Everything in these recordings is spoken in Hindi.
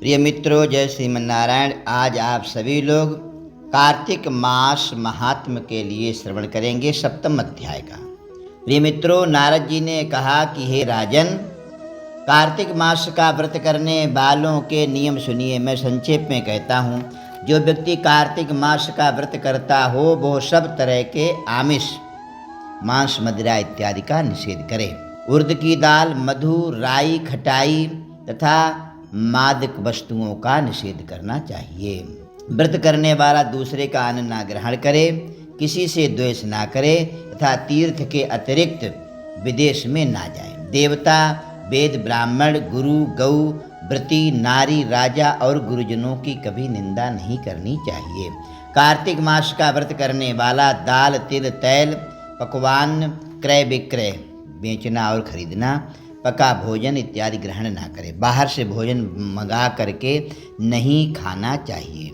प्रिय मित्रों, जय श्रीमन्नारायण। आज आप सभी लोग कार्तिक मास महात्म के लिए श्रवण करेंगे सप्तम अध्याय का। प्रिय मित्रों, नारद जी ने कहा कि हे राजन, कार्तिक मास का व्रत करने वालों के नियम सुनिए। मैं संक्षेप में कहता हूँ। जो व्यक्ति कार्तिक मास का व्रत करता हो वो सब तरह के आमिष, मांस, मदिरा इत्यादि का निषेध करे। उर्द की दाल, मधु, राई, खटाई तथा मादक वस्तुओं का निषेध करना चाहिए। व्रत करने वाला दूसरे का अन्न ना ग्रहण करे, किसी से द्वेष ना करे तथा तीर्थ के अतिरिक्त विदेश में ना जाए। देवता, वेद, ब्राह्मण, गुरु, गौ, व्रती, नारी, राजा और गुरुजनों की कभी निंदा नहीं करनी चाहिए। कार्तिक मास का व्रत करने वाला दाल, तिल, तैल, पकवान, क्रय विक्रय, बेचना और खरीदना, पका भोजन इत्यादि ग्रहण ना करे। बाहर से भोजन मंगा करके नहीं खाना चाहिए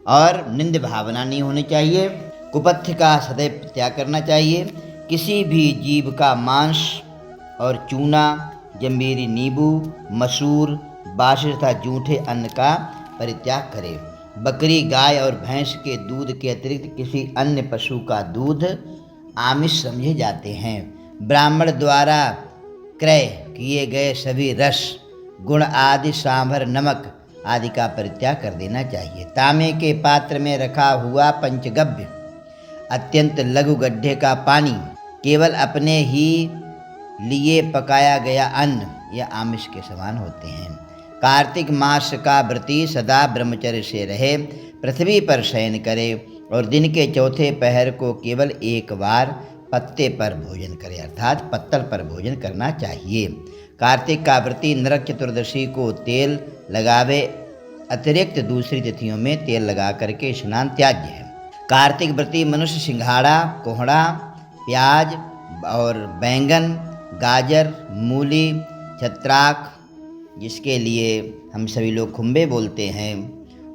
और निंद भावना नहीं होनी चाहिए। कुपथ्य का सदैव त्याग करना चाहिए। किसी भी जीव का मांस और चूना, जंबीरी, नींबू, मसूर, बासी तथा जूठे अन्न का परित्याग करे। बकरी, गाय और भैंस के दूध के अतिरिक्त किसी अन्य पशु का दूध आमिष समझे जाते हैं। ब्राह्मण द्वारा क्रय किए गए सभी रस, गुण आदि, सांभर, नमक आदि का परित्याग कर देना चाहिए। तांबे के पात्र में रखा हुआ पंचगव्य, अत्यंत लघु गड्ढे का पानी, केवल अपने ही लिए पकाया गया अन्न यह आमिष के समान होते हैं। कार्तिक मास का व्रती सदा ब्रह्मचर्य से रहे, पृथ्वी पर शयन करे और दिन के चौथे पहर को केवल एक बार पत्ते पर भोजन करे, अर्थात पत्तल पर भोजन करना चाहिए। कार्तिक का व्रती नरक चतुर्दशी को तेल लगावे, अतिरिक्त दूसरी तिथियों में तेल लगा करके स्नान त्याज्य है। कार्तिक व्रती मनुष्य सिंघाड़ा, कोहड़ा, प्याज और बैंगन, गाजर, मूली, छत्राक, जिसके लिए हम सभी लोग खुम्बे बोलते हैं,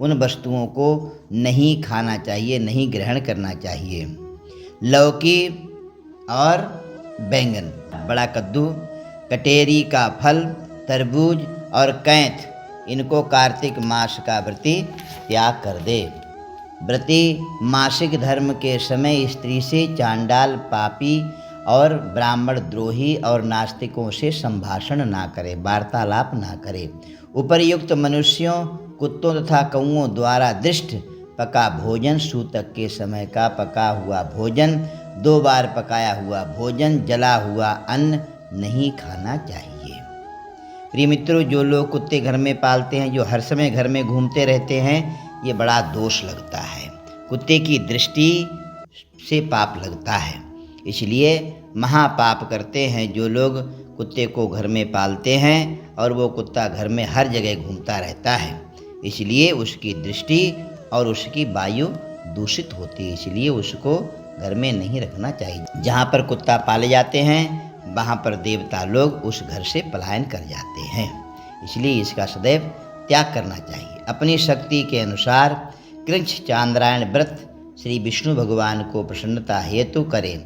उन वस्तुओं को नहीं खाना चाहिए, नहीं ग्रहण करना चाहिए। लौकी और बैंगन, बड़ा कद्दू, कटेरी का फल, तरबूज और कैंथ, इनको कार्तिक मास का व्रती त्याग कर दे। व्रती मासिक धर्म के समय स्त्री से, चांडाल, पापी और ब्राह्मण द्रोही और नास्तिकों से संभाषण ना करे, वार्तालाप ना करे। उपर्युक्त मनुष्यों, कुत्तों तथा कौओं द्वारा दृष्ट पका भोजन, सूतक के समय का पका हुआ भोजन, 2 बार पकाया हुआ भोजन, जला हुआ अन्न नहीं खाना चाहिए। प्रिय मित्रों, जो लोग कुत्ते घर में पालते हैं, जो हर समय घर में घूमते रहते हैं, ये बड़ा दोष लगता है। कुत्ते की दृष्टि से पाप लगता है, इसलिए महापाप करते हैं जो लोग कुत्ते को घर में पालते हैं और वो कुत्ता घर में हर जगह घूमता रहता है। इसलिए उसकी दृष्टि और उसकी वायु दूषित होती है, इसलिए उसको घर में नहीं रखना चाहिए। जहाँ पर कुत्ता पाले जाते हैं वहाँ पर देवता लोग उस घर से पलायन कर जाते हैं, इसलिए इसका सदैव त्याग करना चाहिए। अपनी शक्ति के अनुसार कृच्छ चांद्रायण व्रत श्री विष्णु भगवान को प्रसन्नता हेतु करें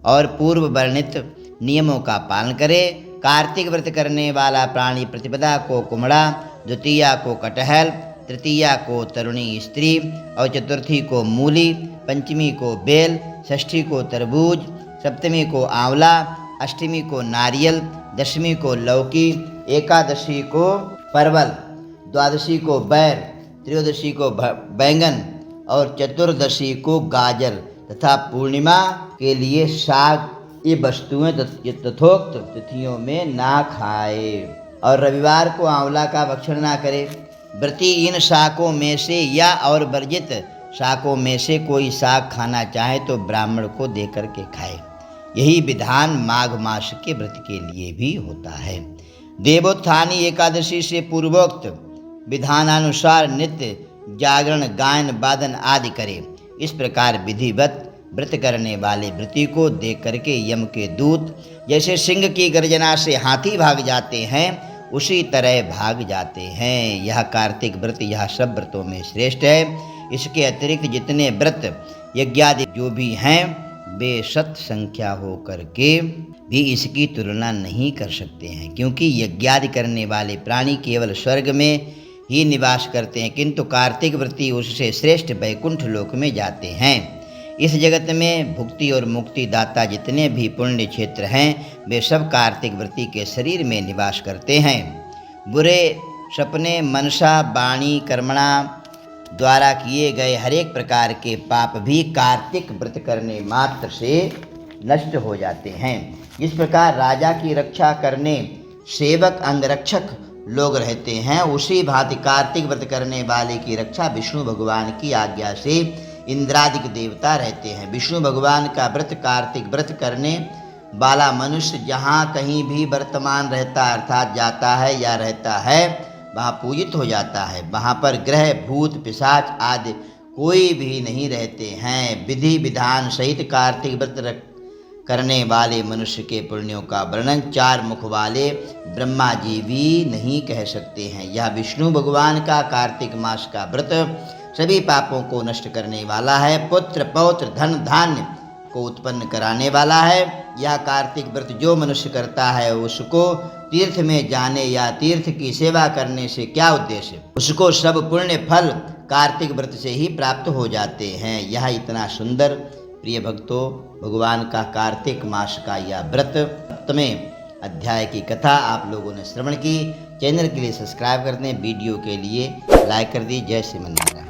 और पूर्व वर्णित नियमों का पालन करें। कार्तिक व्रत करने वाला प्राणी प्रतिपदा को कुम्हड़ा, द्वितीया को कटहल, तृतीया को तरुणी स्त्री और चतुर्थी को मूली, पंचमी को बेल, षष्ठी को तरबूज, सप्तमी को आंवला, अष्टमी को नारियल, दशमी को लौकी, एकादशी को परवल, द्वादशी को बैर, त्रयोदशी को बैंगन और चतुर्दशी को गाजर तथा पूर्णिमा के लिए साग, ये वस्तुएं तथोक्त तिथियों में ना खाए और रविवार को आंवला का भक्षण ना करे। व्रती इन शाकों में से या और वर्जित शाकों में से कोई शाक खाना चाहे तो ब्राह्मण को दे करके खाए। यही विधान माघ मास के व्रत के लिए भी होता है। देवोत्थानी एकादशी से पूर्वोक्त विधानानुसार नित्य जागरण, गायन, वादन आदि करे। इस प्रकार विधिवत व्रत करने वाले व्रती को देख करके यम के दूत जैसे सिंह की गर्जना से हाथी भाग जाते हैं, उसी तरह भाग जाते हैं। यह कार्तिक व्रत यह सब व्रतों में श्रेष्ठ है। इसके अतिरिक्त जितने व्रत यज्ञादि जो भी हैं वे शत संख्या हो करके भी इसकी तुलना नहीं कर सकते हैं, क्योंकि यज्ञादि करने वाले प्राणी केवल स्वर्ग में ही निवास करते हैं, किंतु कार्तिक व्रती उससे श्रेष्ठ वैकुंठ लोक में जाते हैं। इस जगत में भुक्ति और मुक्ति दाता जितने भी पुण्य क्षेत्र हैं वे सब कार्तिक व्रती के शरीर में निवास करते हैं। बुरे सपने, मनसा, वाणी, कर्मणा द्वारा किए गए हरेक प्रकार के पाप भी कार्तिक व्रत करने मात्र से नष्ट हो जाते हैं। इस प्रकार राजा की रक्षा करने सेवक अंगरक्षक लोग रहते हैं, उसी भांति कार्तिक व्रत करने वाले की रक्षा विष्णु भगवान की आज्ञा से इंद्रादिक देवता रहते हैं। विष्णु भगवान का व्रत कार्तिक व्रत करने वाला मनुष्य जहाँ कहीं भी वर्तमान रहता अर्थात जाता है या रहता है वहाँ पूजित हो जाता है। वहाँ पर ग्रह, भूत, पिशाच आदि कोई भी नहीं रहते हैं। विधि विधान सहित कार्तिक व्रत करने वाले मनुष्य के पुण्यों का वर्णन 4 मुख वाले ब्रह्मा जी भी नहीं कह सकते हैं। यह विष्णु भगवान का कार्तिक मास का व्रत सभी पापों को नष्ट करने वाला है, पुत्र पौत्र धन धान्य को उत्पन्न कराने वाला है। यह कार्तिक व्रत जो मनुष्य करता है उसको तीर्थ में जाने या तीर्थ की सेवा करने से क्या उद्देश्य, उसको सब पुण्य फल कार्तिक व्रत से ही प्राप्त हो जाते हैं। यह इतना सुंदर प्रिय भक्तों भगवान का कार्तिक मास का यह व्रत 7वें अध्याय की कथा आप लोगों ने श्रवण की। चैनल के लिए सब्सक्राइब कर दें, वीडियो के लिए लाइक कर दी। जय श्रीमन नारायण।